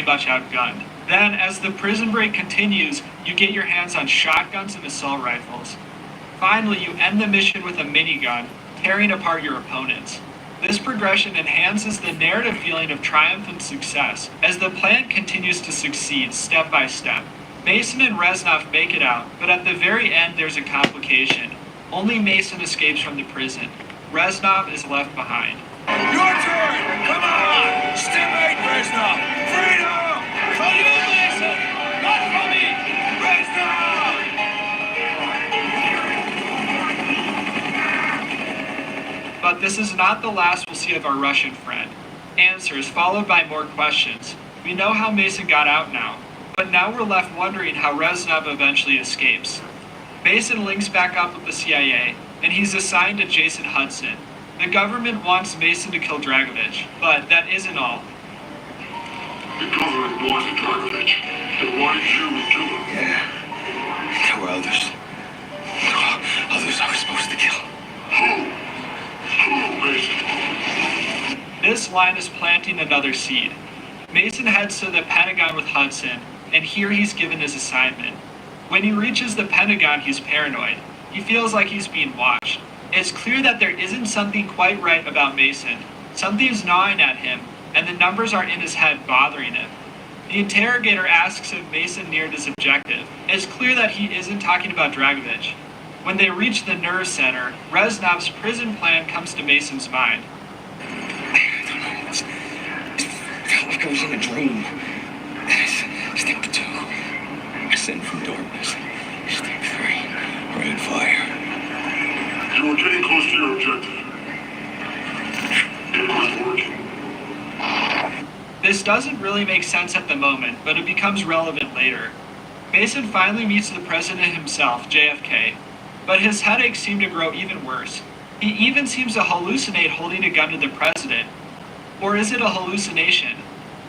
pretty much outgunned. Then, as the prison break continues, you get your hands on shotguns and assault rifles. Finally, you end the mission with a minigun, tearing apart your opponents. This progression enhances the narrative feeling of triumph and success, as the plan continues to succeed step by step. Mason and Reznov make it out, but at the very end there's a complication. Only Mason escapes from the prison. Reznov is left behind. Your turn! Come on! Step 8, Reznov! Freedom! For you, Mason! Not for me! Reznov! But this is not the last we'll see of our Russian friend. Answers followed by more questions. We know how Mason got out now, but now we're left wondering how Reznov eventually escapes. Mason links back up with the CIA, and he's assigned to Jason Hudson. The government wants Mason to kill Dragovich, but that isn't all. The government wanted Dragovich. They wanted you to kill him. Yeah. There were others. Others I was supposed to kill. Who? Who, Mason? This line is planting another seed. Mason heads to the Pentagon with Hudson, and here he's given his assignment. When he reaches the Pentagon, he's paranoid. He feels like he's being watched. It's clear that there isn't something quite right about Mason. Something's gnawing at him, and the numbers are in his head bothering him. The interrogator asks if Mason neared his objective. It's clear that he isn't talking about Dragovich. When they reach the nerve center, Reznov's prison plan comes to Mason's mind. I don't know. It felt like I was in a dream. Step 2, ascend from darkness. Step 3, red fire. You were getting close to your objective. It was working. This doesn't really make sense at the moment, but it becomes relevant later. Mason finally meets the president himself, JFK, but his headaches seem to grow even worse. He even seems to hallucinate holding a gun to the president. Or is it a hallucination?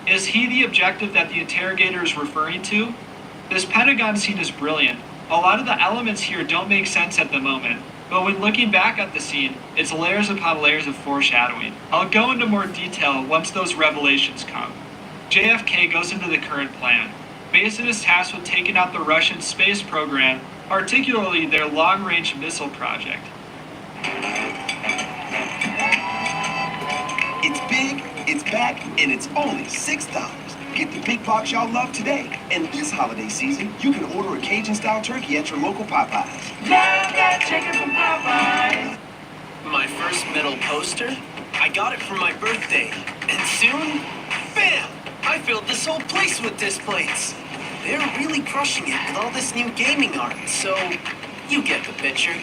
Is he the objective that the interrogator is referring to? This Pentagon scene is brilliant. A lot of the elements here don't make sense at the moment, but when looking back at the scene, it's layers upon layers of foreshadowing. I'll go into more detail once those revelations come. JFK goes into the current plan. Mason is tasked with taking out the Russian space program, particularly their long-range missile project. It's big, it's back, and it's only $6. Get the big box y'all love today. And this holiday season, you can order a Cajun-style turkey at your local Popeyes. Love that chicken from Popeyes. My first metal poster? I got it for my birthday. And soon, bam! I filled this whole place with disc plates. They're really crushing it with all this new gaming art, so you get the picture.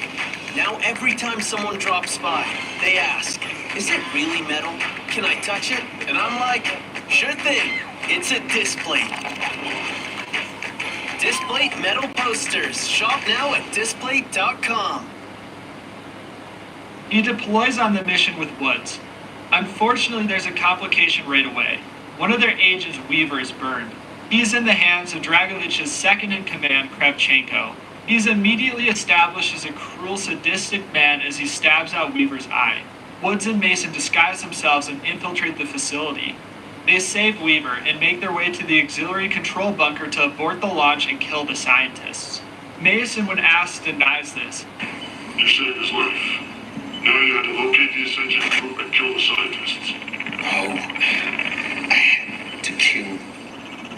Now every time someone drops by, they ask, is it really metal? Can I touch it? And I'm like, sure thing. It's a displate. Displate metal posters. Shop now at displate.com. He deploys on the mission with Woods. Unfortunately, there's a complication right away. One of their agents, Weaver, is burned. He's in the hands of Dragovich's second-in-command, Kravchenko. He's immediately established as a cruel, sadistic man as he stabs out Weaver's eye. Woods and Mason disguise themselves and infiltrate the facility. They save Weaver and make their way to the auxiliary control bunker to abort the launch and kill the scientists. Mason, when asked, denies this. You saved his life. Now you had to locate the Ascension group and kill the scientists. Oh, I had to kill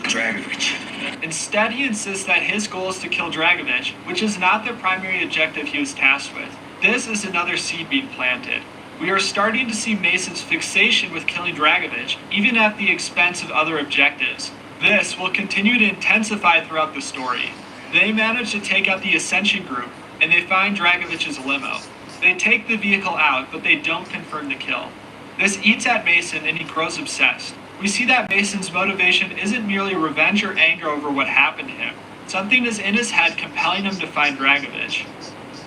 Dragovich. Instead, he insists that his goal is to kill Dragovich, which is not the primary objective he was tasked with. This is another seed being planted. We are starting to see Mason's fixation with killing Dragovich, even at the expense of other objectives. This will continue to intensify throughout the story. They manage to take out the Ascension group, and they find Dragovich's limo. They take the vehicle out, but they don't confirm the kill. This eats at Mason, and he grows obsessed. We see that Mason's motivation isn't merely revenge or anger over what happened to him. Something is in his head compelling him to find Dragovich.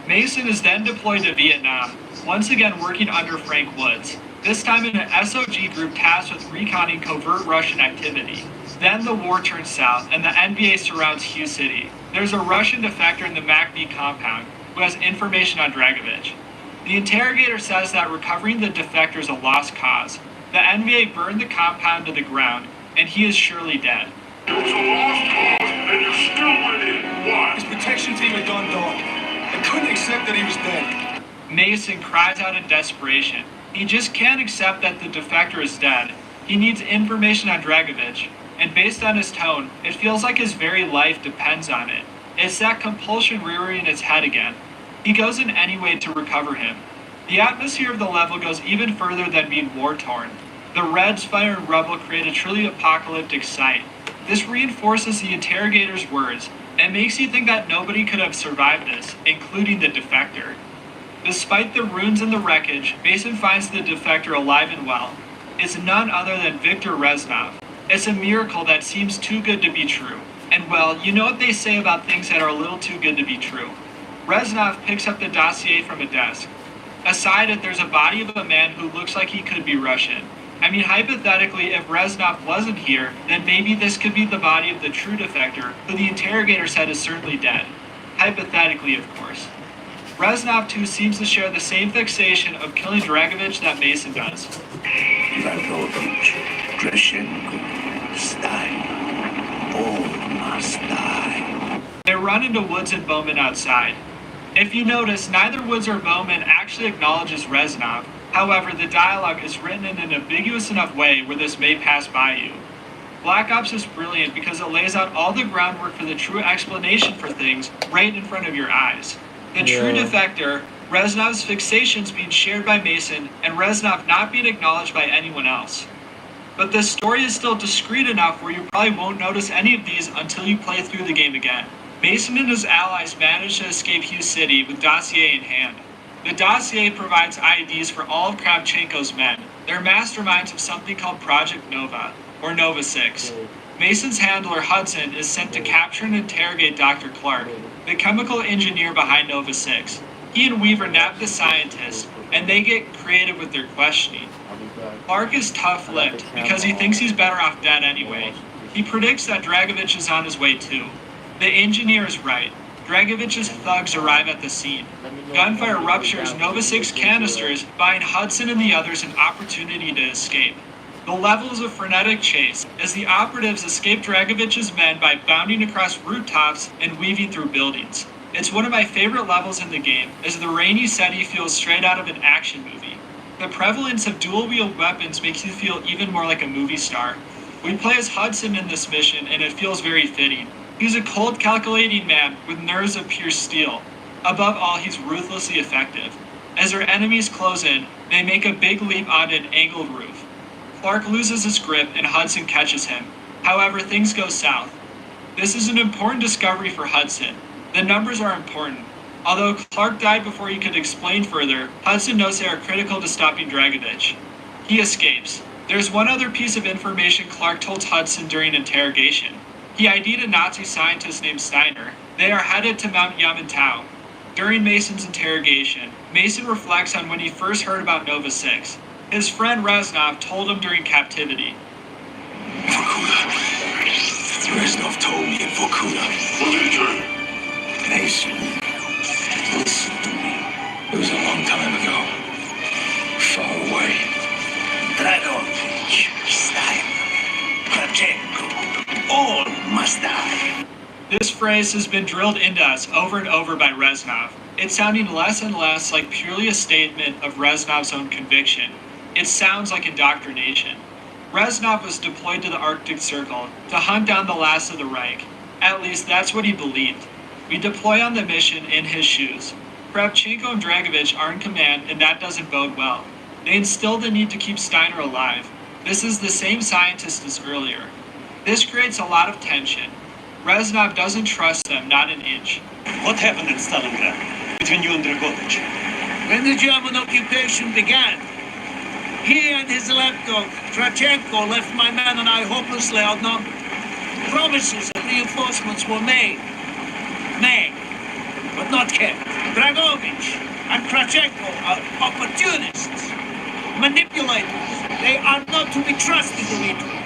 Mason is then deployed to Vietnam, once again working under Frank Woods, this time in an SOG group tasked with reconning covert Russian activity. Then the war turns south, and the NBA surrounds Hugh City. There's a Russian defector in the MACV compound who has information on Dragovich. The interrogator says that recovering the defector is a lost cause. The NBA burned the compound to the ground, and he is surely dead. It was a lost cause, and you still went in. Why? His protection team had gone dark. I couldn't accept that he was dead. Mason cries out in desperation. He just can't accept that the defector is dead. He needs information on Dragovich, and based on his tone, it feels like his very life depends on it. It's that compulsion rearing its head again. He goes in any way to recover him. The atmosphere of the level goes even further than being war-torn. The Reds, Fire, and Rubble create a truly apocalyptic sight. This reinforces the interrogator's words and makes you think that nobody could have survived this, including the defector. Despite the ruins and the wreckage, Mason finds the defector alive and well. It's none other than Viktor Reznov. It's a miracle that seems too good to be true. And well, you know what they say about things that are a little too good to be true. Reznov picks up the dossier from a desk. Aside it, there's a body of a man who looks like he could be Russian. I mean, hypothetically, if Reznov wasn't here, then maybe this could be the body of the true defector, who the interrogator said is certainly dead. Hypothetically, of course. Reznov, too, seems to share the same fixation of killing Dragovich that Mason does. Dragovich, Dreshenko, Stein, all must die. They run into Woods and Bowman outside. If you notice, neither Woods or Bowman actually acknowledges Reznov. However, the dialogue is written in an ambiguous enough way where this may pass by you. Black Ops is brilliant because it lays out all the groundwork for the true explanation for things right in front of your eyes. The true defector, Reznov's fixations being shared by Mason, and Reznov not being acknowledged by anyone else. But this story is still discreet enough where you probably won't notice any of these until you play through the game again. Mason and his allies manage to escape Hughes City with dossier in hand. The dossier provides IDs for all of Kravchenko's men. They're masterminds of something called Project Nova, or Nova 6. Mason's handler, Hudson, is sent to capture and interrogate Dr. Clark, the chemical engineer behind Nova 6. He and Weaver nab the scientist, and they get creative with their questioning. Clark is tough-lipped because he thinks he's better off dead anyway. He predicts that Dragovich is on his way too. The engineer is right. Dragovich's thugs arrive at the scene. Gunfire ruptures Nova 6 canisters, buying Hudson and the others an opportunity to escape. The level is a frenetic chase, as the operatives escape Dragovich's men by bounding across rooftops and weaving through buildings. It's one of my favorite levels in the game, as the rainy setting feels straight out of an action movie. The prevalence of dual-wield weapons makes you feel even more like a movie star. We play as Hudson in this mission, and it feels very fitting. He's a cold, calculating man with nerves of pure steel. Above all, he's ruthlessly effective. As their enemies close in, they make a big leap onto an angled roof. Clark loses his grip and Hudson catches him. However, things go south. This is an important discovery for Hudson. The numbers are important. Although Clark died before he could explain further, Hudson knows they are critical to stopping Dragovich. He escapes. There's one other piece of information Clark told Hudson during interrogation. He ID'd a Nazi scientist named Steiner. They are headed to Mount Yamantau. During Mason's interrogation, Mason reflects on when he first heard about Nova 6. His friend Reznov told him during captivity. Vorkuta. Reznov told me in Vorkuta. What did he say? Mason, listen to me. It was a long time ago. Far away. Dragovich, Stein, Kravchenko, all must die. This phrase has been drilled into us over and over by Reznov. It's sounding less and less like purely a statement of Reznov's own conviction. It sounds like indoctrination. Reznov was deployed to the Arctic Circle to hunt down the last of the Reich. At least that's what he believed. We deploy on the mission in his shoes. Kravchenko and Dragovich are in command, and that doesn't bode well. They instill the need to keep Steiner alive. This is the same scientist as earlier. This creates a lot of tension. Reznov doesn't trust them, not an inch. What happened in Stalingrad between you and Dragovich? When the German occupation began, he and his lapdog, Kravchenko, left my men and I hopelessly outnumbered. Promises of reinforcements were made, but not kept. Dragovich and Kravchenko are opportunists, manipulators. They are not to be trusted, Dmitry.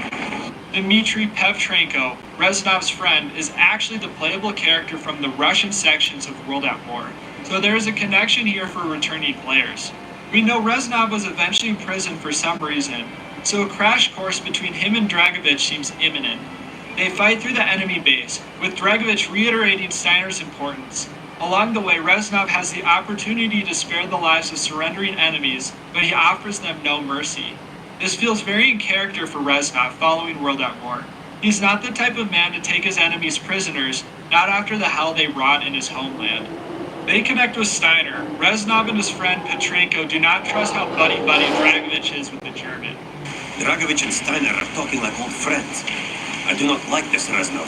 Dmitry Pevtrenko, Reznov's friend, is actually the playable character from the Russian sections of World at War, so there is a connection here for returning players. We know Reznov was eventually imprisoned for some reason, so a crash course between him and Dragovich seems imminent. They fight through the enemy base, with Dragovich reiterating Steiner's importance. Along the way, Reznov has the opportunity to spare the lives of surrendering enemies, but he offers them no mercy. This feels very in character for Reznov following World at War. He's not the type of man to take his enemies prisoners, not after the hell they wrought in his homeland. They connect with Steiner. Reznov and his friend Petrenko do not trust how buddy-buddy Dragovich is with the German. Dragovich and Steiner are talking like old friends. I do not like this, Reznov.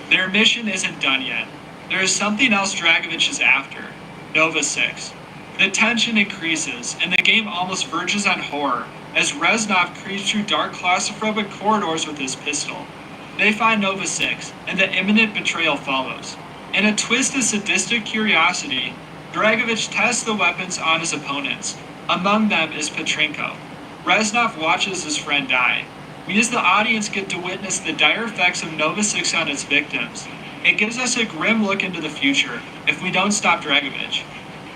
Their mission isn't done yet. There is something else Dragovich is after. Nova 6. The tension increases, and the game almost verges on horror as Reznov creeps through dark claustrophobic corridors with his pistol. They find Nova 6, and the imminent betrayal follows. In a twist of sadistic curiosity, Dragovich tests the weapons on his opponents. Among them is Petrenko. Reznov watches his friend die. We as the audience get to witness the dire effects of Nova 6 on its victims. It gives us a grim look into the future if we don't stop Dragovich.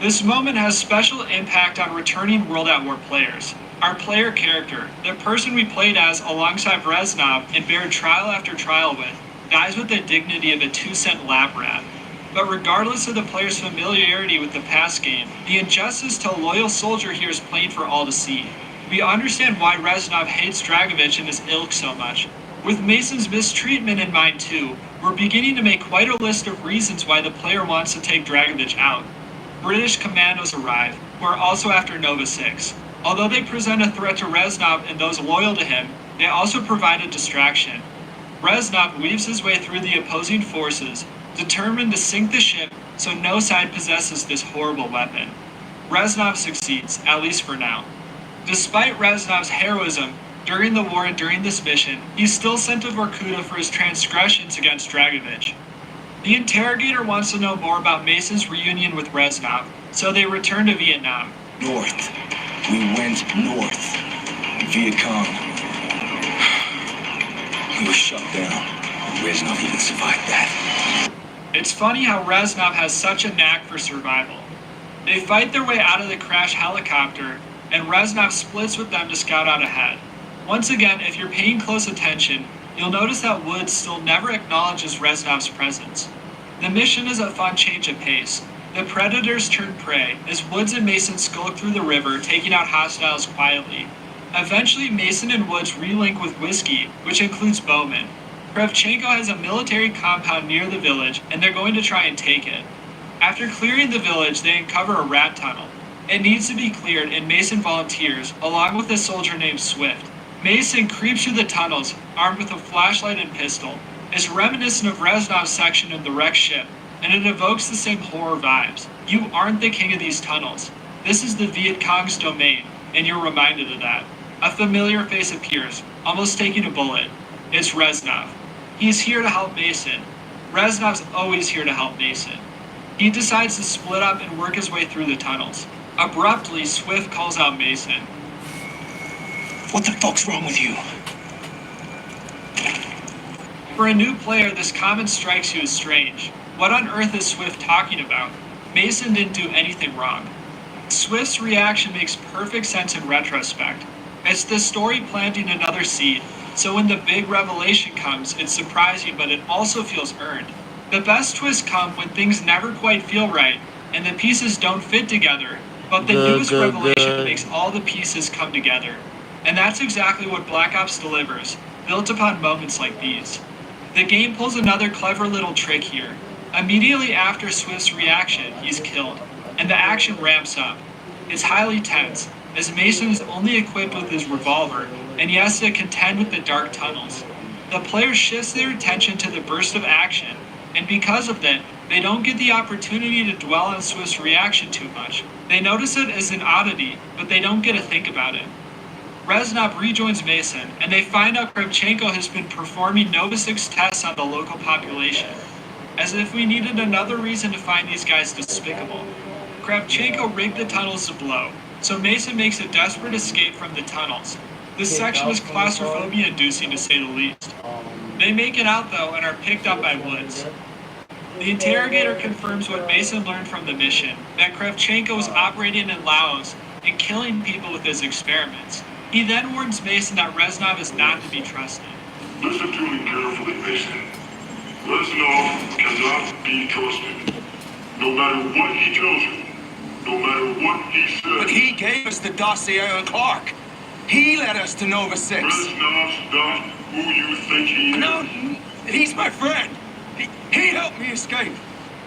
This moment has special impact on returning World at War players. Our player character, the person we played as alongside Reznov and bared trial after trial with, dies with the dignity of a 2-cent lab rat. But regardless of the player's familiarity with the past game, the injustice to a loyal soldier here is plain for all to see. We understand why Reznov hates Dragovich and his ilk so much. With Mason's mistreatment in mind too, we're beginning to make quite a list of reasons why the player wants to take Dragovich out. British commandos arrive, who are also after Nova 6. Although they present a threat to Reznov and those loyal to him, they also provide a distraction. Reznov weaves his way through the opposing forces, determined to sink the ship so no side possesses this horrible weapon. Reznov succeeds, at least for now. Despite Reznov's heroism during the war and during this mission, he's still sent to Vorkuta for his transgressions against Dragovich. The interrogator wants to know more about Mason's reunion with Reznov, so they return to Vietnam. North. We went north. Viet Cong. He was shot down. Reznov even survived that. It's funny how Reznov has such a knack for survival. They fight their way out of the crash helicopter, and Reznov splits with them to scout out ahead. Once again, if you're paying close attention, you'll notice that Woods still never acknowledges Reznov's presence. The mission is a fun change of pace. The predators turn prey as Woods and Mason skulk through the river, taking out hostiles quietly. Eventually, Mason and Woods relink with Whiskey, which includes Bowman. Kravchenko has a military compound near the village, and they're going to try and take it. After clearing the village, they uncover a rat tunnel. It needs to be cleared, and Mason volunteers, along with a soldier named Swift. Mason creeps through the tunnels, armed with a flashlight and pistol. It's reminiscent of Reznov's section in the wrecked ship, and it evokes the same horror vibes. You aren't the king of these tunnels. This is the Viet Cong's domain, and you're reminded of that. A familiar face appears, almost taking a bullet. It's Reznov. He's here to help Mason. Reznov's always here to help Mason. He decides to split up and work his way through the tunnels. Abruptly, Swift calls out Mason. What the fuck's wrong with you? For a new player, this comment strikes you as strange. What on earth is Swift talking about? Mason didn't do anything wrong. Swift's reaction makes perfect sense in retrospect. It's the story planting another seed, so when the big revelation comes, it's surprising, but it also feels earned. The best twists come when things never quite feel right, and the pieces don't fit together, but the newest revelation makes all the pieces come together. And that's exactly what Black Ops delivers, built upon moments like these. The game pulls another clever little trick here. Immediately after Swift's reaction, he's killed, and the action ramps up. It's highly tense, as Mason is only equipped with his revolver, and he has to contend with the dark tunnels. The player shifts their attention to the burst of action, and because of that, they don't get the opportunity to dwell on Swift's reaction too much. They notice it as an oddity, but they don't get to think about it. Reznov rejoins Mason, and they find out Kravchenko has been performing Nova 6 tests on the local population. As if we needed another reason to find these guys despicable. Kravchenko rigged the tunnels to blow, so Mason makes a desperate escape from the tunnels. This section is claustrophobia-inducing to say the least. They make it out though and are picked up by Woods. The interrogator confirms what Mason learned from the mission, that Kravchenko was operating in Laos and killing people with his experiments. He then warns Mason that Reznov is not to be trusted. Listen to me carefully, Mason. Reznov cannot be trusted. No matter what he tells you, no matter what he says. But he gave us the dossier on Clark. He led us to Nova 6. Reznov's not who you think he is. No, he's my friend. He helped me escape.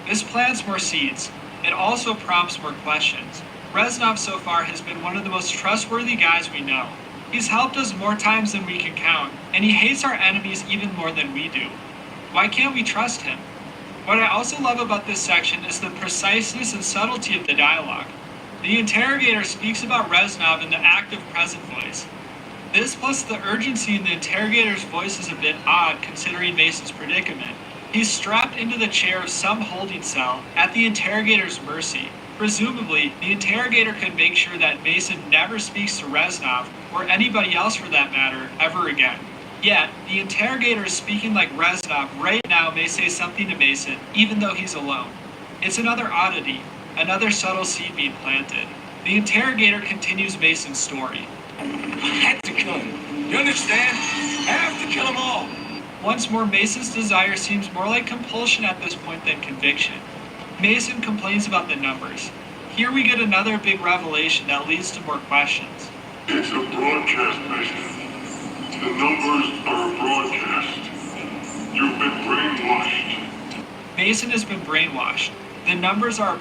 This plants more seeds. It also prompts more questions. Reznov so far has been one of the most trustworthy guys we know. He's helped us more times than we can count, and he hates our enemies even more than we do. Why can't we trust him? What I also love about this section is the preciseness and subtlety of the dialogue. The interrogator speaks about Reznov in the active present voice. This plus the urgency in the interrogator's voice is a bit odd considering Mason's predicament. He's strapped into the chair of some holding cell at the interrogator's mercy. Presumably, the interrogator could make sure that Mason never speaks to Reznov, or anybody else for that matter, ever again. Yet, the interrogator is speaking like Reznov right now may say something to Mason, even though he's alone. It's another oddity, another subtle seed being planted. The interrogator continues Mason's story. I had to kill him. You understand? I have to kill them all. Once more, Mason's desire seems more like compulsion at this point than conviction. Mason complains about the numbers. Here we get another big revelation that leads to more questions. It's a broadcast, Mason. The numbers are a broadcast. You've been brainwashed. Mason has been brainwashed. The numbers are a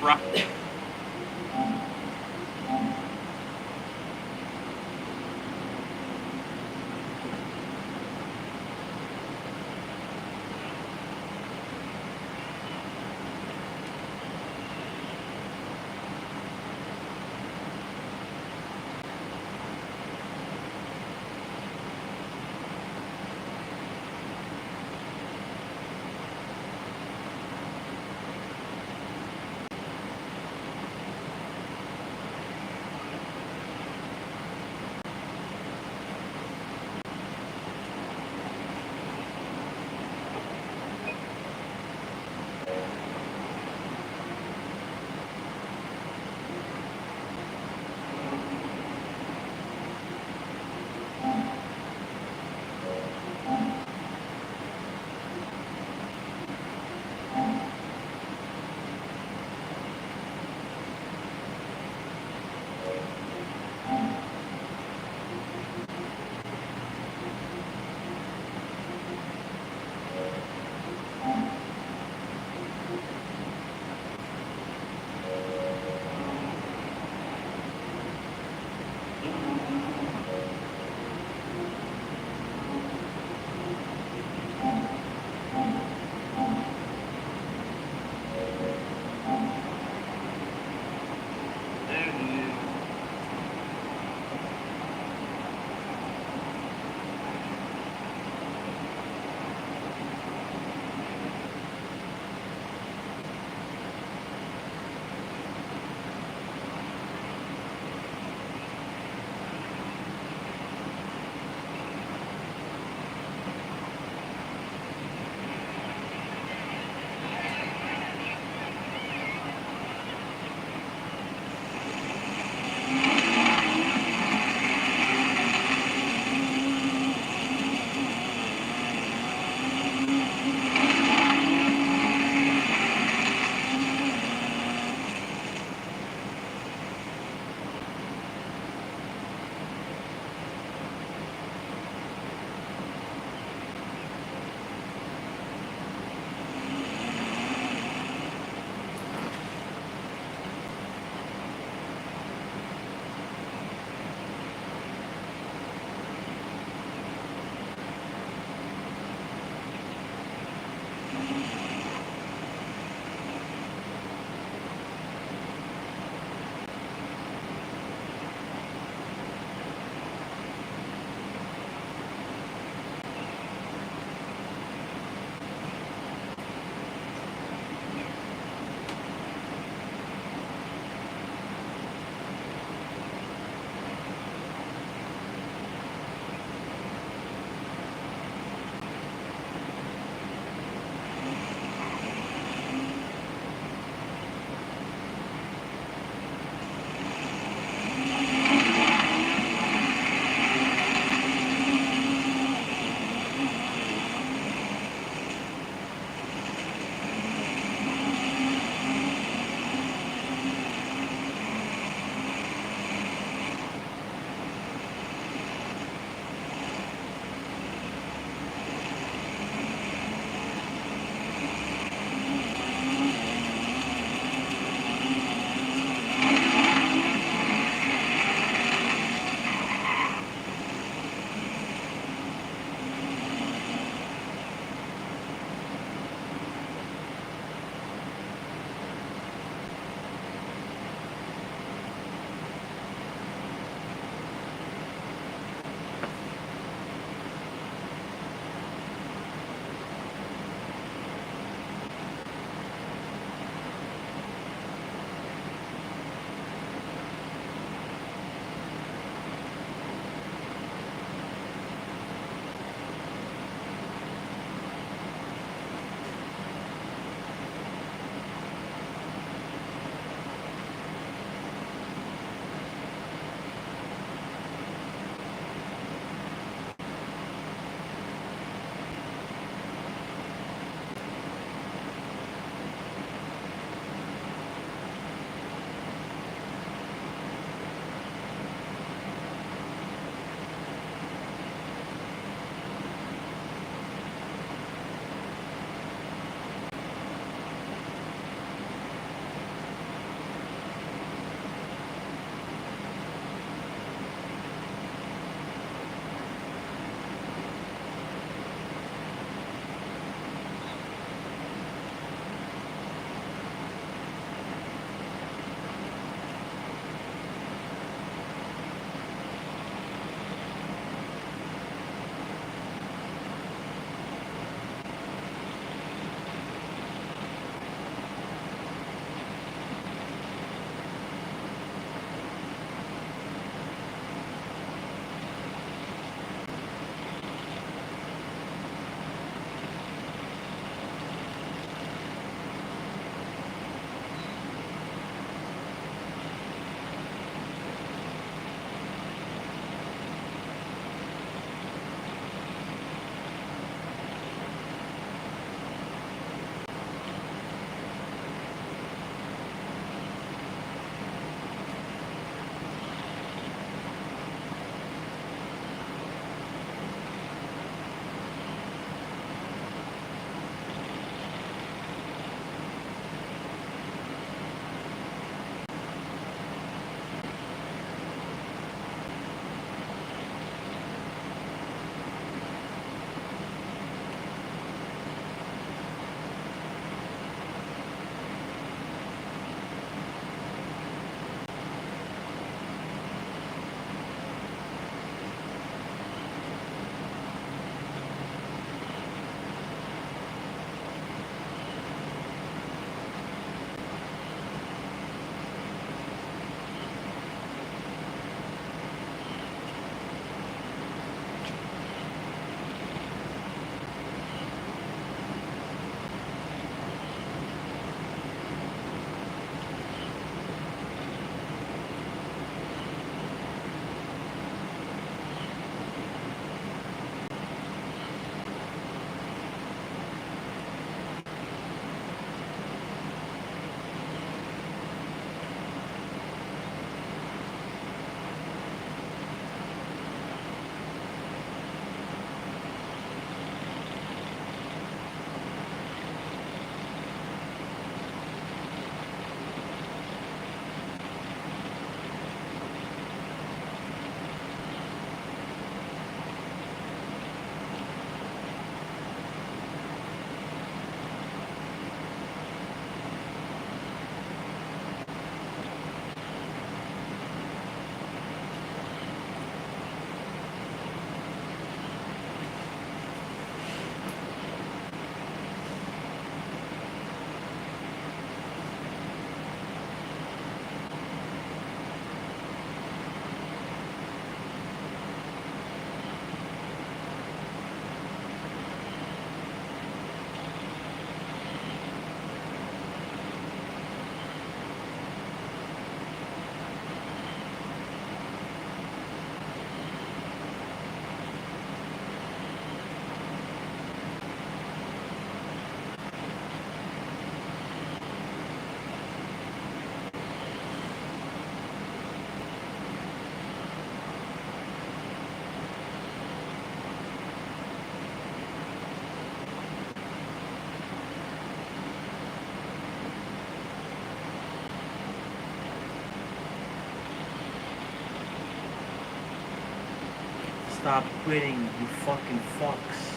stop quitting, you fucking fucks.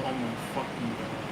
Oh my fucking god.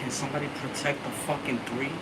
Can somebody protect the fucking three?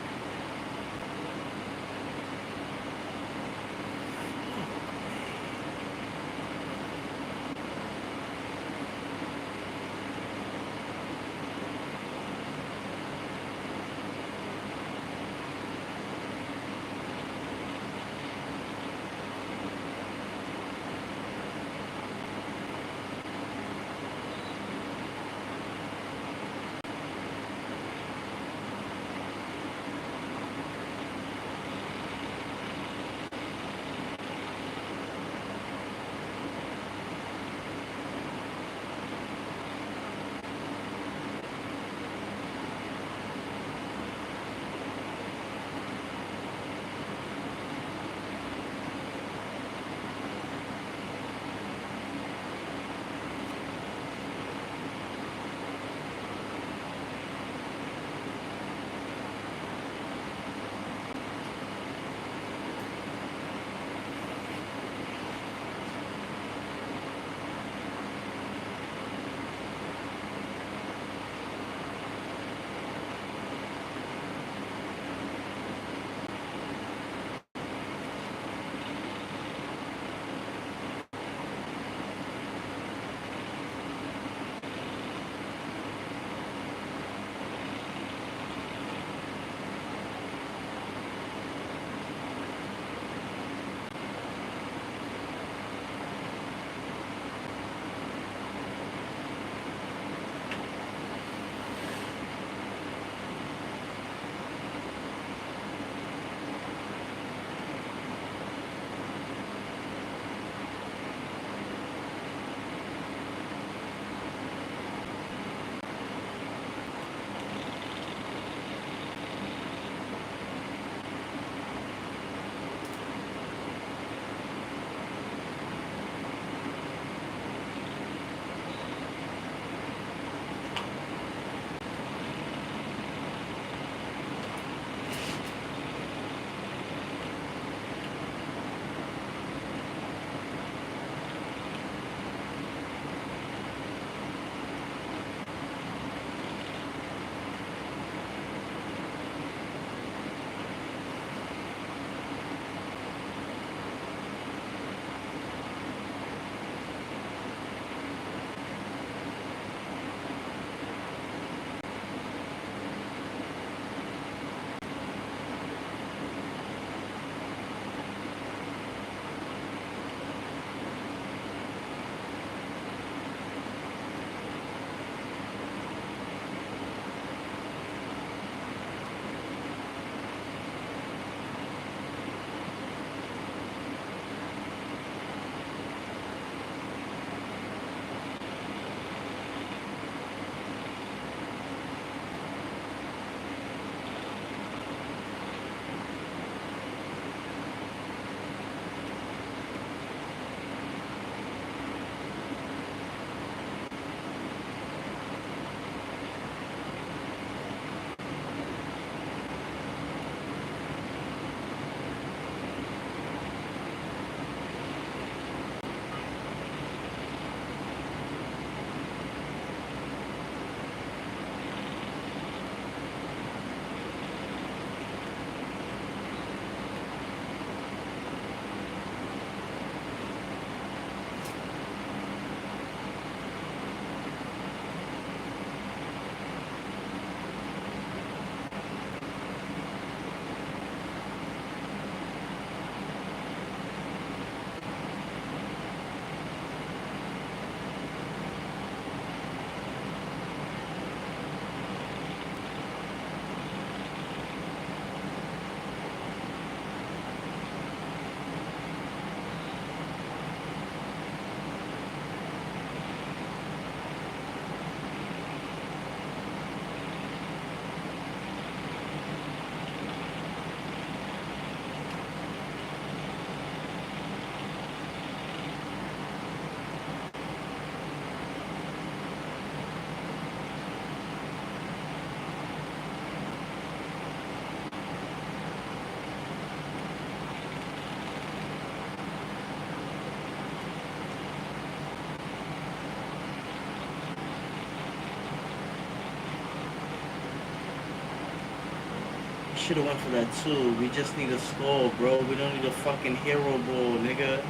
should have went for that too. We just need a score, bro. We don't need a fucking hero ball, nigga.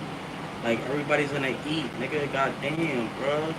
Like, everybody's gonna eat, nigga. Goddamn, bro.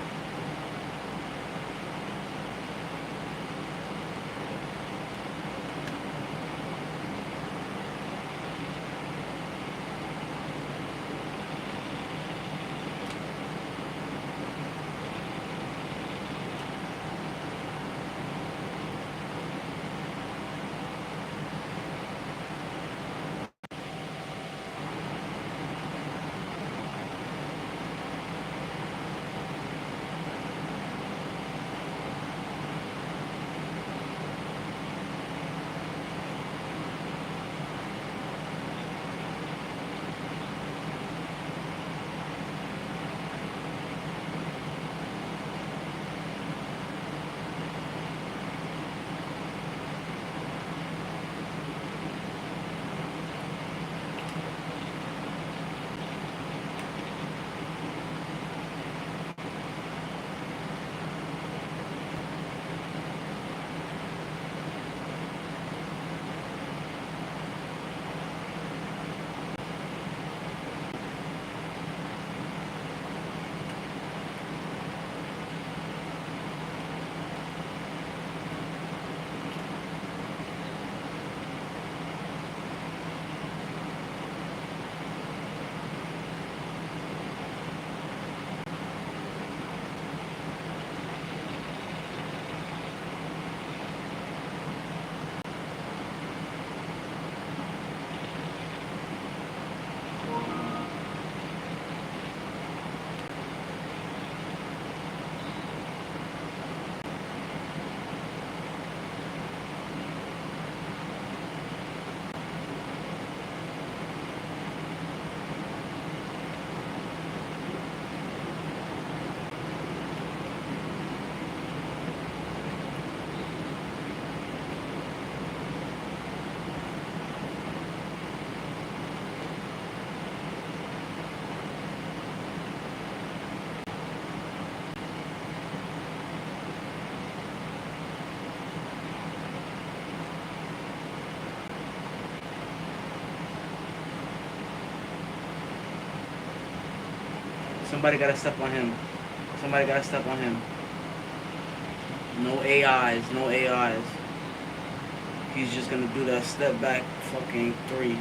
Somebody gotta step on him. Somebody gotta step on him. No AIs, no AIs. He's just gonna do that step back fucking 3.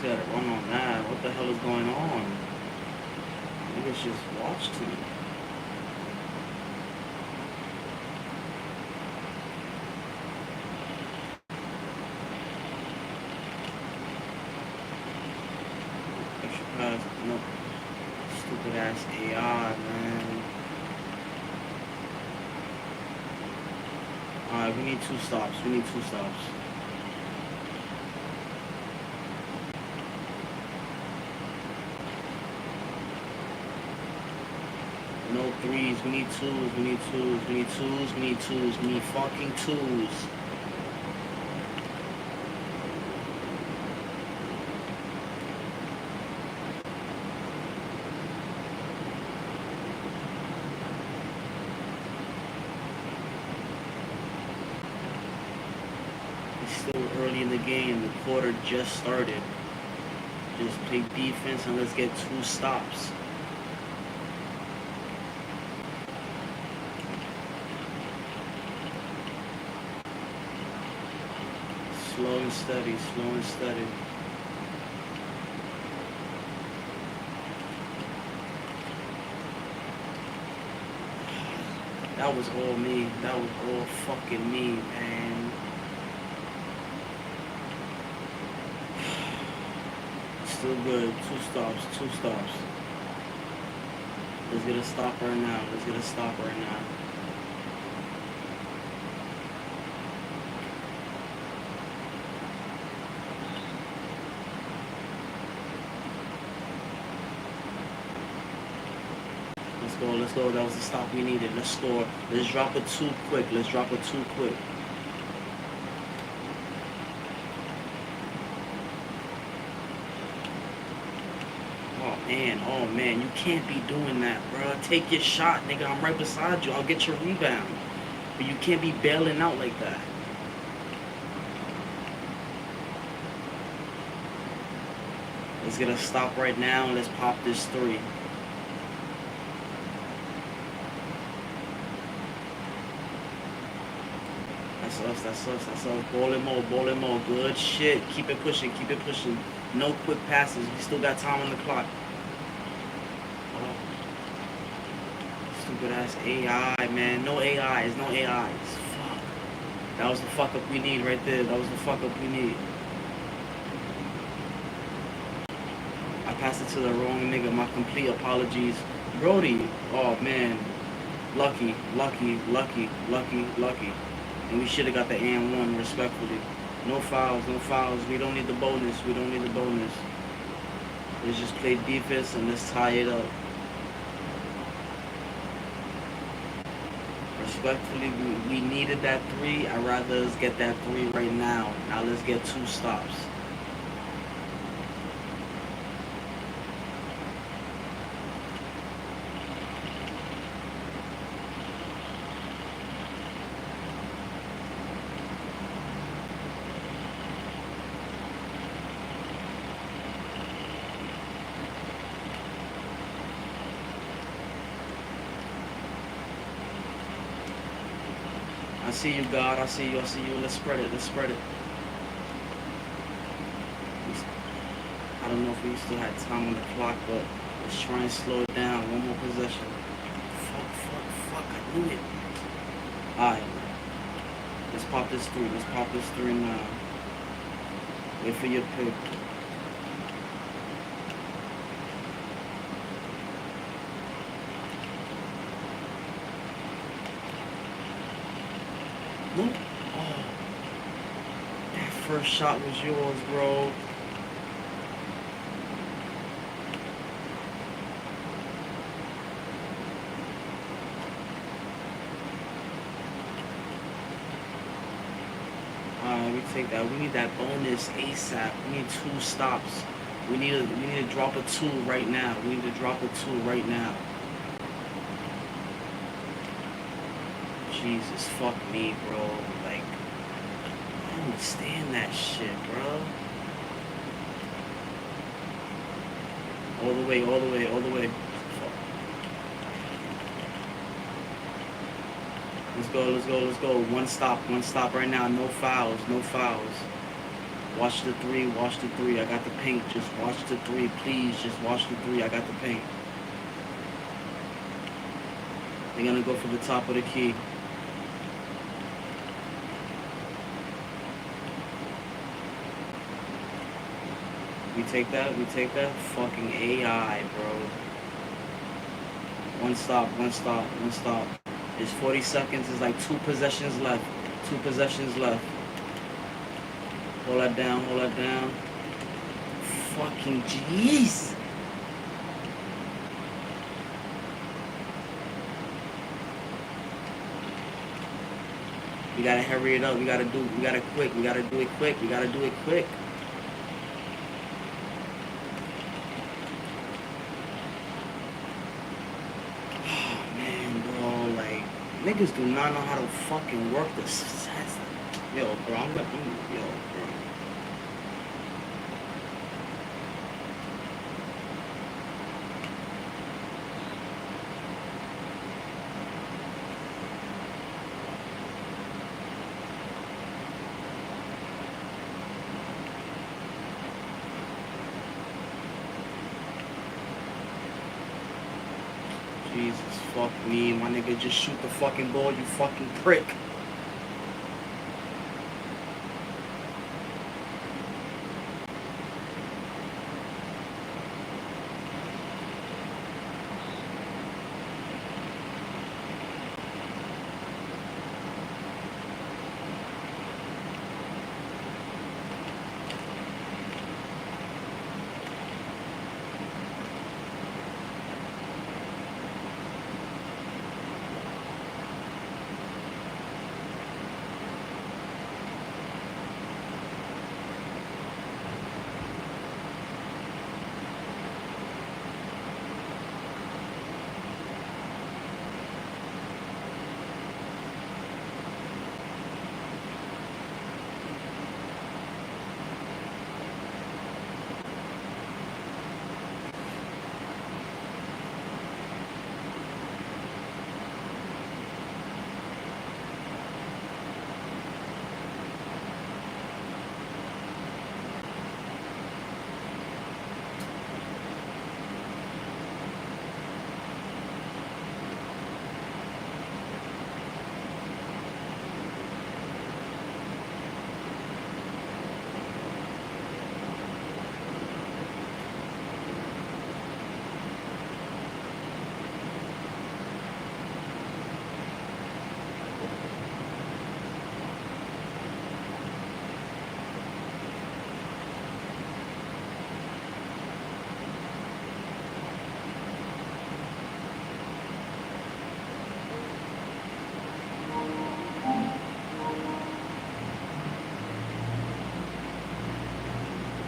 Gotta run on that. What the hell is going on? Niggas just watch to me. Extra pass, no. Stupid ass AI, man. Alright, we need 2 stops. We need 2 stops. No 3s, we need 2s, we need 2s, we need 2s, we need 2s, we need fucking 2s. It's still early in the game, the quarter just started. Just play defense and let's get 2 stops. Slow and steady, slow and steady. That was all me. That was all fucking me, man. Still good. 2 stops. 2 stops. Let's get a stop right now. Let's get a stop right now. Let's go, let's go. That was the stop we needed. Let's score. Let's drop a 2 quick. Let's drop a 2 quick. Oh man, you can't be doing that, bro. Take your shot, nigga. I'm right beside you. I'll get your rebound. But you can't be bailing out like that. Let's get a stop right now and let's pop this 3. That's us, that's us, that's us. Ball it more, ball it more. Good shit. Keep it pushing, keep it pushing. No quick passes. We still got time on the clock. Oh. Stupid ass AI, man. No AIs, no AIs. Fuck. That was the fuck up we need right there. That was the fuck up we need. I passed it to the wrong nigga. My complete apologies. Brody. Oh man. Lucky, lucky, lucky, lucky, lucky. And we should have got the and 1 respectfully. No fouls, no fouls. We don't need the bonus. We don't need the bonus. Let's just play defense and let's tie it up. Respectfully, we needed that 3. I'd rather us get that 3 right now. Now let's get 2 stops. I see you, God. I see you. I see you. Let's spread it. Let's spread it. I don't know if we still had time on the clock, but let's try and slow it down. 1 more possession. Fuck, fuck, fuck. I knew it. Alright. Let's pop this 3. Let's pop this 3 now. Wait for your pick. Nope. Oh. That first shot was yours, bro. Alright, we take that. We need that bonus ASAP. We need 2 stops. We need to drop a 2 right now. We need to drop a 2 right now. Jesus, fuck me, bro. Like, I don't understand that shit, bro. All the way, all the way, all the way. Fuck. Let's go, let's go, let's go. 1 stop right now. No fouls, no fouls. Watch the 3, watch the 3. I got the paint. Just watch the 3, please. Just watch the 3. I got the paint. They're gonna go for the top of the key. We take that, we take that. Fucking AI, bro. 1 stop, 1 stop, 1 stop. It's 40 seconds, it's like 2 possessions left. 2 possessions left. Hold that down, hold that down. Fucking jeez. We gotta hurry it up, we gotta do it quick, we gotta do it quick, we gotta do it quick. Niggas do not know how to fucking work this. Yo, bro, yo, bro. Jesus, fuck me. My nigga, just shoot the fucking ball, you fucking prick.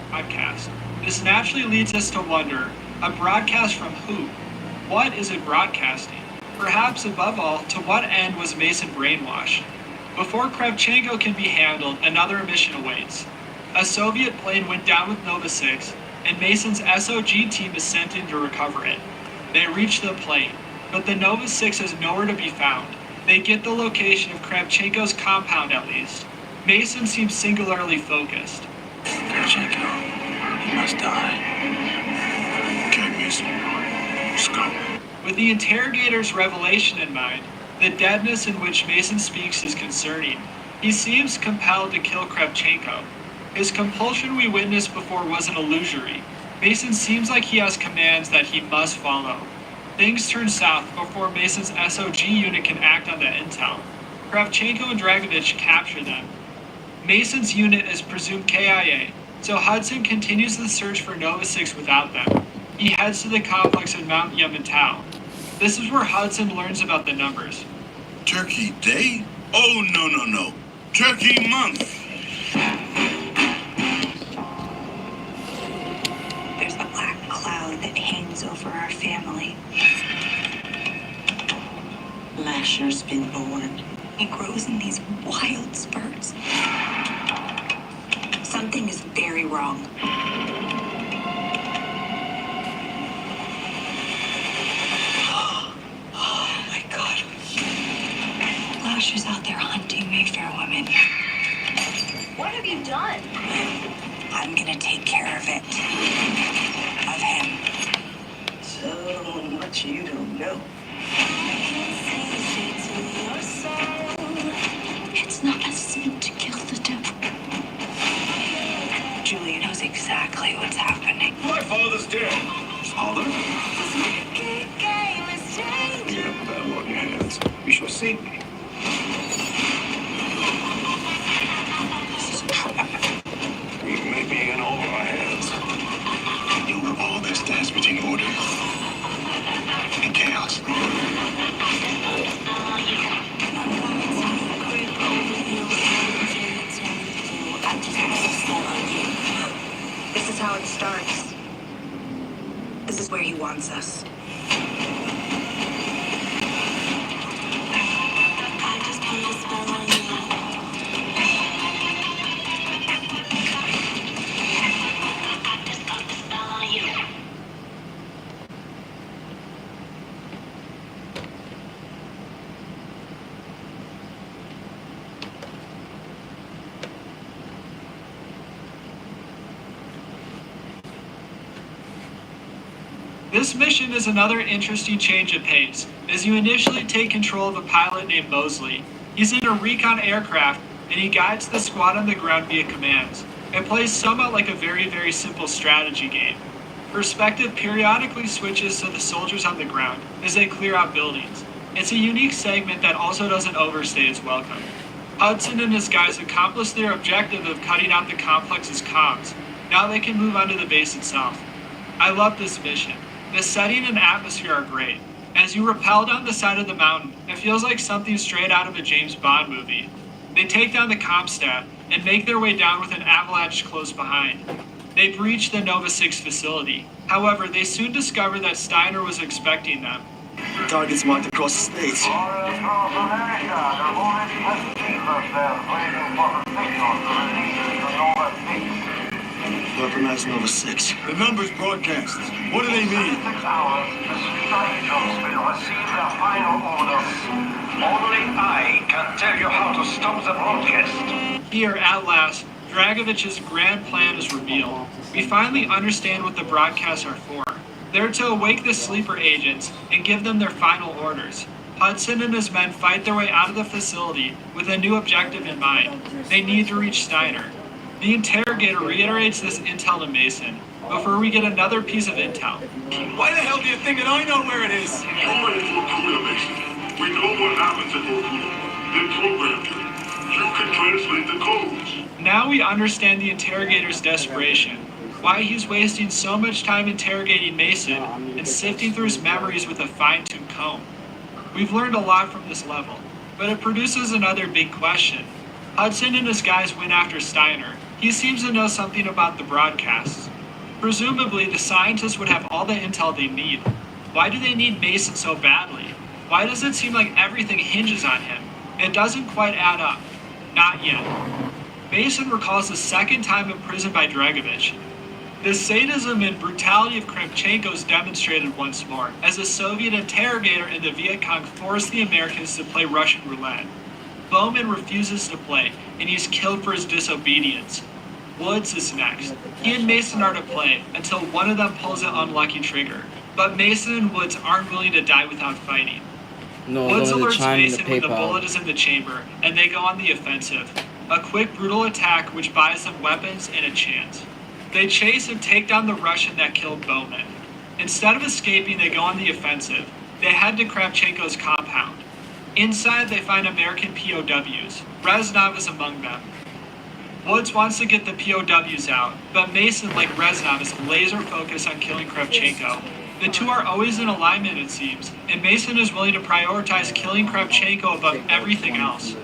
Broadcast. This naturally leads us to wonder, a broadcast from who? What is it broadcasting? Perhaps above all, to what end was Mason brainwashed? Before Kravchenko can be handled, another mission awaits. A Soviet plane went down with Nova 6, and Mason's SOG team is sent in to recover it. They reach the plane, but the Nova 6 is nowhere to be found. They get the location of Kravchenko's compound at least. Mason seems singularly focused. Kravchenko, he must die. Okay, Mason. Let's go. With the interrogator's revelation in mind, the deadness in which Mason speaks is concerning. He seems compelled to kill Kravchenko. His compulsion we witnessed before was an illusory. Mason seems like he has commands that he must follow. Things turn south before Mason's SOG unit can act on the intel. Kravchenko and Dragovich capture them. Mason's unit is presumed KIA, so Hudson continues the search for Nova 6 without them. He heads to the complex in Mount Yamantau. This is where Hudson learns about the numbers. Turkey Day? Oh, no. Turkey Month. There's a black cloud that hangs over our family. Lasher's been born. He grows in these wild spurts. Something is very wrong. Oh my God. Lasher's out there hunting Mayfair women. What have you done? I'm gonna take care of it. Of him. So much you don't know. It's not a sin to kill the devil. Julia knows exactly what's happening. My father's dead. Father? You have a bad one on your hands. You shall see me. This is a trap. We may be in over our heads. You know all this stands between order and chaos. This is how it starts. This is where he wants us. I just put a spell on you. I just put a spell on you. This mission is another interesting change of pace, as you initially take control of a pilot named Mosley. He's in a recon aircraft, and he guides the squad on the ground via commands. It plays somewhat like a very simple strategy game. Perspective periodically switches to the soldiers on the ground as they clear out buildings. It's a unique segment that also doesn't overstay its welcome. Hudson and his guys accomplish their objective of cutting out the complex's comms. Now they can move on to the base itself. I love this mission. The setting and atmosphere are great. As you rappel down the side of the mountain, it feels like something straight out of a James Bond movie. They take down the Comstat and make their way down with an avalanche close behind. They breach the Nova 6 facility. However, they soon discover that Steiner was expecting them. Targets marked across the states. Weaponized Nova 6. The numbers broadcast. What do they mean? 6 hours, the Street Angels will receive their final orders. Only I can tell you how to stop the broadcast. Here, at last, Dragovich's grand plan is revealed. We finally understand what the broadcasts are for. They're to awake the sleeper agents and give them their final orders. Hudson and his men fight their way out of the facility with a new objective in mind. They need to reach Steiner. The interrogator reiterates this intel to Mason, before we get another piece of intel. Why the hell do you think that I know where it is? You're in Vorkuta, Mason. We know what happens at Vorkuta. They programmed you. You can translate the codes. Now we understand the interrogator's desperation, why he's wasting so much time interrogating Mason and sifting through his memories with a fine-tuned comb. We've learned a lot from this level, but it produces another big question. Hudson and his guys went after Steiner. He seems to know something about the broadcasts. Presumably, the scientists would have all the intel they need. Why do they need Mason so badly? Why does it seem like everything hinges on him? It doesn't quite add up. Not yet. Mason recalls the second time imprisoned by Dragovich. The sadism and brutality of Kravchenko is demonstrated once more, as the Soviet interrogator and the Viet Cong force the Americans to play Russian roulette. Bowman refuses to play, and he's killed for his disobedience. Woods is next. He and Mason are to play, until one of them pulls an unlucky trigger. But Mason and Woods aren't willing to die without fighting. No, Woods the alerts chime in the Mason when the PayPal. bullet is in the chamber, and they go on the offensive. A quick, brutal attack which buys them weapons and a chance. They chase and take down the Russian that killed Bowman. Instead of escaping, they go on the offensive. They head to Kravchenko's compound. Inside, they find American POWs. Reznov is among them. Woods wants to get the POWs out, but Mason, like Reznov, is laser focused on killing Kravchenko. The two are always in alignment, it seems, and Mason is willing to prioritize killing Kravchenko above everything else.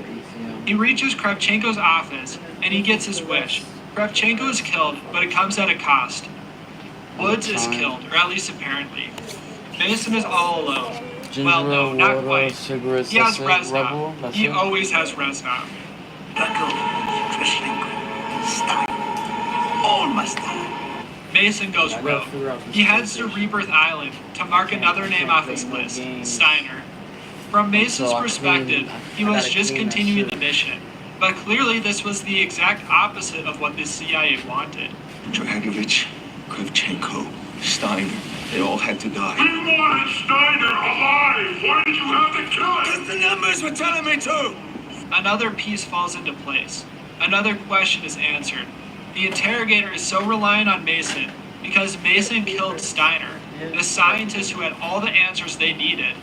He reaches Kravchenko's office, and he gets his wish. Kravchenko is killed, but it comes at a cost. Woods is killed, or at least apparently. Mason is all alone. Well, no, not quite. He has Reznov. He always has Reznov. All must die. Mason goes rogue. He heads to Rebirth Island to mark another name off his list, Steiner. From Mason's perspective, he was just continuing the mission. But clearly this was the exact opposite of what the CIA wanted. Dragovich, Kravchenko, Steiner, they all had to die. We wanted Steiner alive. Why did you have to kill him? The numbers were telling me to! Another piece falls into place. Another question is answered. The interrogator is so reliant on Mason because Mason killed Steiner, the scientist who had all the answers they needed.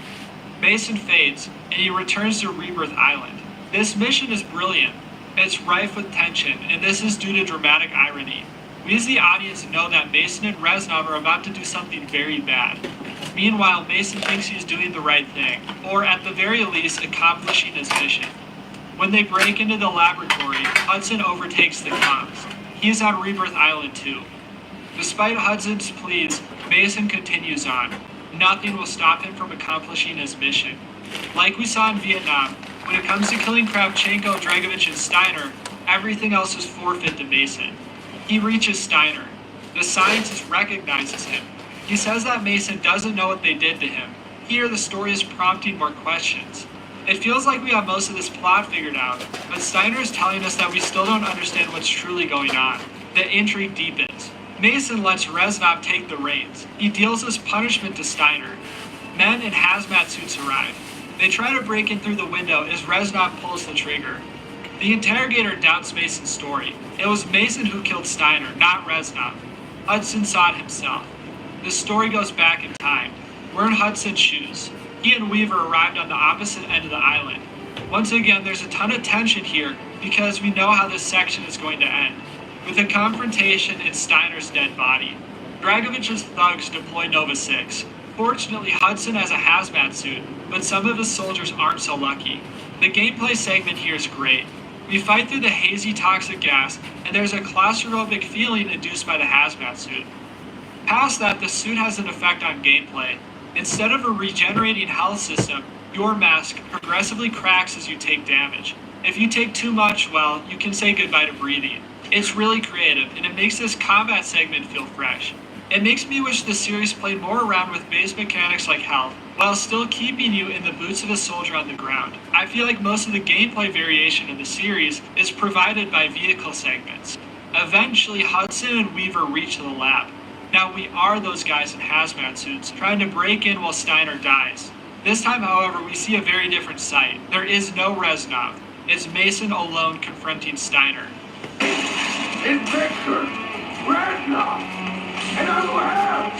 Mason fades, and he returns to Rebirth Island. This mission is brilliant. It's rife with tension, and this is due to dramatic irony. We as the audience know that Mason and Reznov are about to do something very bad. Meanwhile, Mason thinks he's doing the right thing, or at the very least, accomplishing his mission. When they break into the laboratory, Hudson overtakes the comms. He's on Rebirth Island too. Despite Hudson's pleas, Mason continues on. Nothing will stop him from accomplishing his mission. Like we saw in Vietnam, when it comes to killing Kravchenko, Dragovich, and Steiner, everything else is forfeit to Mason. He reaches Steiner. The scientist recognizes him. He says that Mason doesn't know what they did to him. Here, the story is prompting more questions. It feels like we have most of this plot figured out, but Steiner is telling us that we still don't understand what's truly going on. The intrigue deepens. Mason lets Reznov take the reins. He deals his punishment to Steiner. Men in hazmat suits arrive. They try to break in through the window as Reznov pulls the trigger. The interrogator doubts Mason's story. It was Mason who killed Steiner, not Reznov. Hudson saw it himself. The story goes back in time. We're in Hudson's shoes. He and Weaver arrived on the opposite end of the island. Once again, there's a ton of tension here because we know how this section is going to end, with a confrontation in Steiner's dead body. Dragovich's thugs deploy Nova 6. Fortunately, Hudson has a hazmat suit, but some of his soldiers aren't so lucky. The gameplay segment here is great. We fight through the hazy toxic gas, and there's a claustrophobic feeling induced by the hazmat suit. Past that, the suit has an effect on gameplay. Instead of a regenerating health system, your mask progressively cracks as you take damage. If you take too much, well, you can say goodbye to breathing. It's really creative, and it makes this combat segment feel fresh. It makes me wish the series played more around with base mechanics like health, while still keeping you in the boots of a soldier on the ground. I feel like most of the gameplay variation in the series is provided by vehicle segments. Eventually, Hudson and Weaver reach the lab. Now we are those guys in hazmat suits, trying to break in while Steiner dies. This time, however, we see a very different sight. There is no Reznov. It's Mason alone confronting Steiner. It's Victor Reznov, and I will have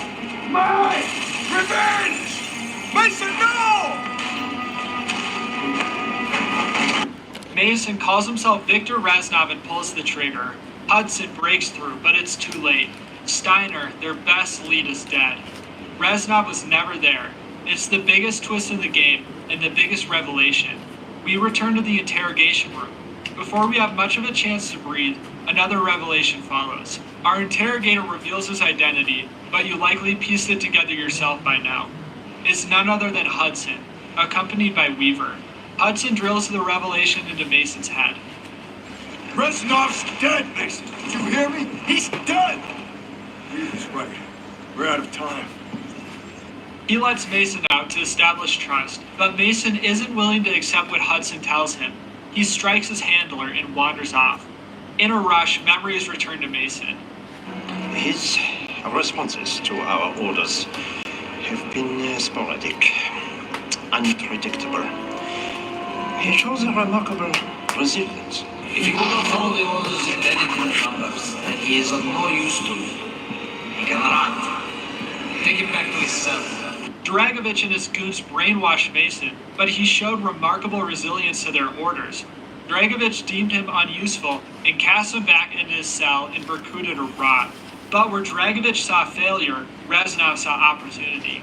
my revenge! Mason, no! Mason calls himself Victor Reznov and pulls the trigger. Hudson breaks through, but it's too late. Steiner, their best lead, is dead. Reznov was never there. It's the biggest twist in the game and the biggest revelation. We return to the interrogation room. Before we have much of a chance to breathe, another revelation follows. Our interrogator reveals his identity, but you likely pieced it together yourself by now. It's none other than Hudson, accompanied by Weaver. Hudson drills the revelation into Mason's head. Reznov's dead, Mason. Did you hear me? He's dead! He's right. We're out of time. He lets Mason out to establish trust, but Mason isn't willing to accept what Hudson tells him. He strikes his handler and wanders off. In a rush, memories return to Mason. His responses to our orders have been sporadic, unpredictable. He shows a remarkable resilience. If he could not follow the orders in adequate numbers, then he is of no use to me. He can run. Take him back to his cell. Dragovich and his goons brainwashed Mason, but he showed remarkable resilience to their orders. Dragovich deemed him unuseful and cast him back into his cell in Berkuda to rot. But where Dragovich saw failure, Reznov saw opportunity.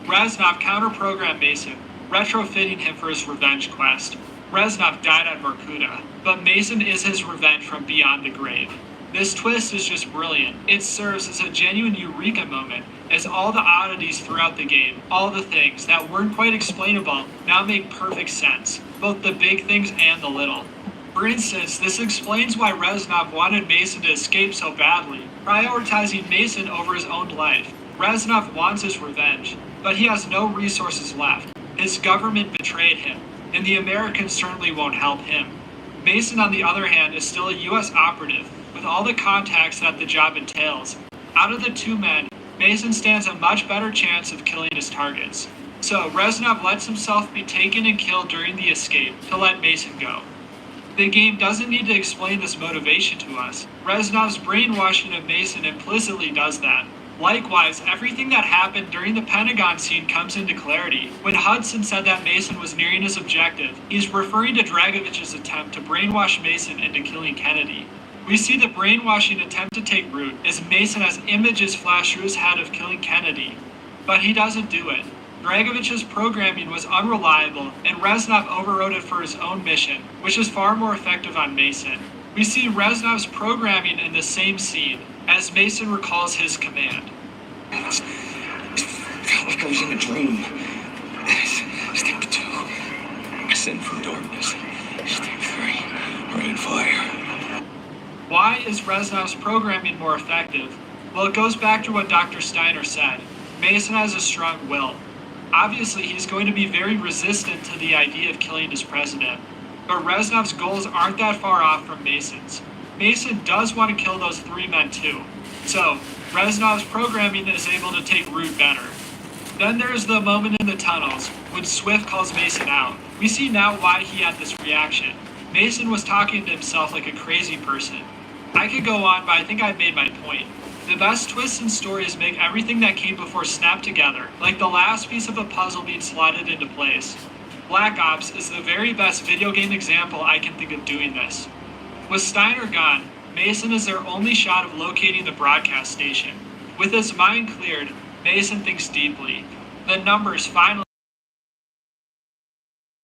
Reznov counter-programmed Mason, retrofitting him for his revenge quest. Reznov died at Berkuda, but Mason is his revenge from beyond the grave. This twist is just brilliant. It serves as a genuine eureka moment, as all the oddities throughout the game, all the things that weren't quite explainable, now make perfect sense, both the big things and the little. For instance, this explains why Reznov wanted Mason to escape so badly, prioritizing Mason over his own life. Reznov wants his revenge, but he has no resources left. His government betrayed him, and the Americans certainly won't help him. Mason, on the other hand, is still a U.S. operative, with all the contacts that the job entails. Out of the two men, Mason stands a much better chance of killing his targets. So Reznov lets himself be taken and killed during the escape to let Mason go. The game doesn't need to explain this motivation to us. Reznov's brainwashing of Mason implicitly does that. Likewise, everything that happened during the Pentagon scene comes into clarity. When Hudson said that Mason was nearing his objective, he's referring to Dragovich's attempt to brainwash Mason into killing Kennedy. We see the brainwashing attempt to take root as Mason has images flash through his head of killing Kennedy. But he doesn't do it. Dragovich's programming was unreliable, and Reznov overrode it for his own mission, which is far more effective on Mason. We see Reznov's programming in the same scene, as Mason recalls his command. It felt like I was in a dream. Step 2. Ascend from darkness. Step 3. Rain fire. Why is Reznov's programming more effective? Well, it goes back to what Dr. Steiner said. Mason has a strong will. Obviously, he's going to be very resistant to the idea of killing his president. But Reznov's goals aren't that far off from Mason's. Mason does want to kill those 3 men too. So, Reznov's programming is able to take root better. Then there's the moment in the tunnels, when Swift calls Mason out. We see now why he had this reaction. Mason was talking to himself like a crazy person. I could go on, but I think I've made my point. The best twists in stories make everything that came before snap together, like the last piece of a puzzle being slotted into place. Black Ops is the very best video game example I can think of doing this. With Steiner gone, Mason is their only shot of locating the broadcast station. With his mind cleared, Mason thinks deeply. The numbers finally